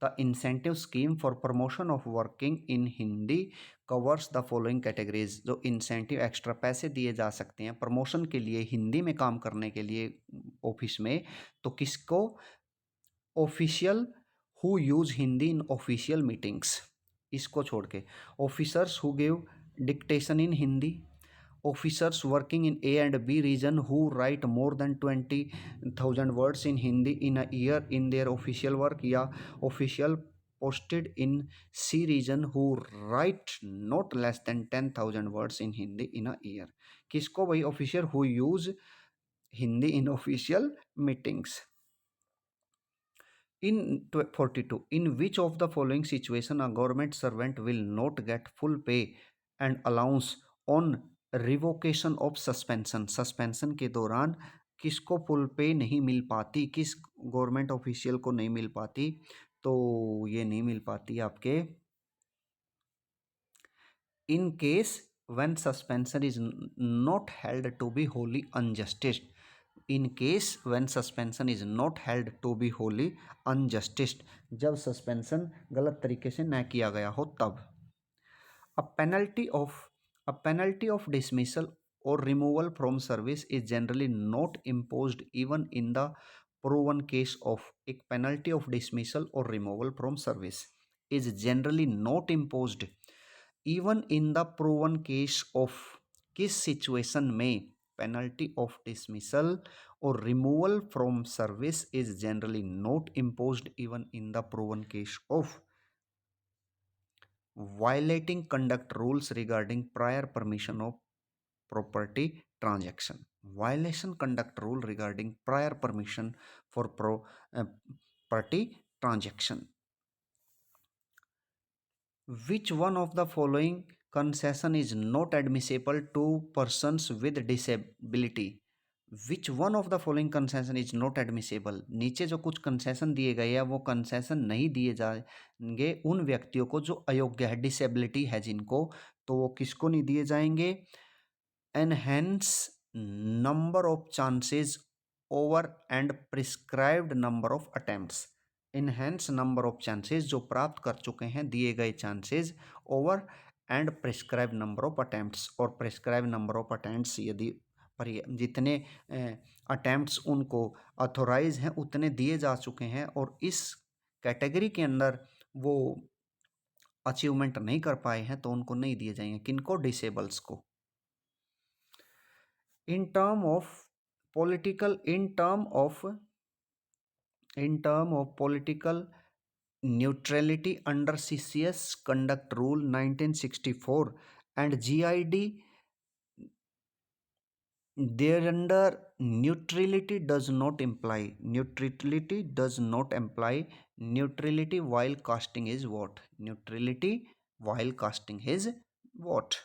The incentive scheme for promotion of working in Hindi covers the following categories. जो इंसेंटिव एक्स्ट्रा पैसे दिए जा सकते हैं प्रमोशन के लिए हिंदी में काम करने के लिए ऑफिस में, तो किसको? Official who use Hindi in official meetings, इसको छोड़ के officers who give dictation in Hindi, officers working in A and B region who write more than 20,000 words in Hindi in a year in their official work, या official posted in C region who write not less than 10,000 words in Hindi in a year। किसको भाई? Official who use Hindi in official meetings. In 42, in which of the following situation a government servant will not get full pay and allowance on revocation of suspension, suspension के दौरान किसको फुल पे नहीं मिल पाती, किस गवर्नमेंट ऑफिशियल को नहीं मिल पाती? तो ये नहीं मिल पाती आपके in case when suspension is not held to be wholly unjustified, in case when suspension is not held to be wholly unjustified, जब सस्पेंशन गलत तरीके से न किया गया हो तब। A penalty of a penalty of dismissal or removal from service is generally not imposed even in the proven case of, एक penalty of dismissal or removal from service is generally not imposed even in the proven case of, किस situation में penalty of dismissal or removal from service is generally not imposed even in the proven case of violating conduct rules regarding prior permission of property transaction, violation conduct rule regarding prior permission for property transaction। which one of the following concession is not admissible to persons with disability, which one of the following concession is not admissible, नीचे जो कुछ कंसेशन दिए गए हैं वो कंसेशन नहीं दिए जाएंगे उन व्यक्तियों को जो अयोग्य है, डिसेबिलिटी है जिनको, तो वो किसको नहीं दिए जाएंगे? Enhance number of chances over and prescribed number of attempts, enhance number of chances जो प्राप्त कर चुके हैं दिए गए chances over and prescribe number of attempts, और प्रिस्क्राइब नंबर ऑफ अटेम्प्ट्स यदि पर जितने अटेम्प्ट्स उनको ऑथोराइज हैं उतने दिए जा चुके हैं और इस कैटेगरी के अंदर वो अचीवमेंट नहीं कर पाए हैं तो उनको नहीं दिए जाएंगे। किनको? डिसेबल्स को। In term of political neutrality under CCS conduct rule 1964 and GID, thereunder neutrality does not imply neutrality while casting is what? Neutrality while casting is what?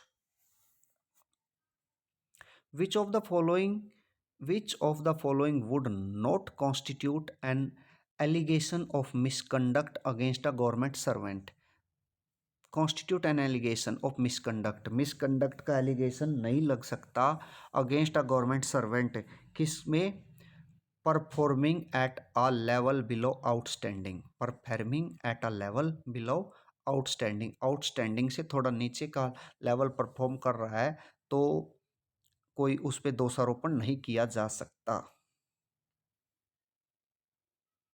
which of the following would not constitute an allegation of misconduct against a government servant? Constitute an allegation of misconduct, misconduct का एलिगेशन नहीं लग सकता अगेंस्ट अ गवर्नमेंट सर्वेंट, किसमें? Performing at a level below outstanding, performing at a level below outstanding, outstanding से थोड़ा नीचे का लेवल परफॉर्म कर रहा है तो कोई उस पर दोषारोपण नहीं किया जा सकता।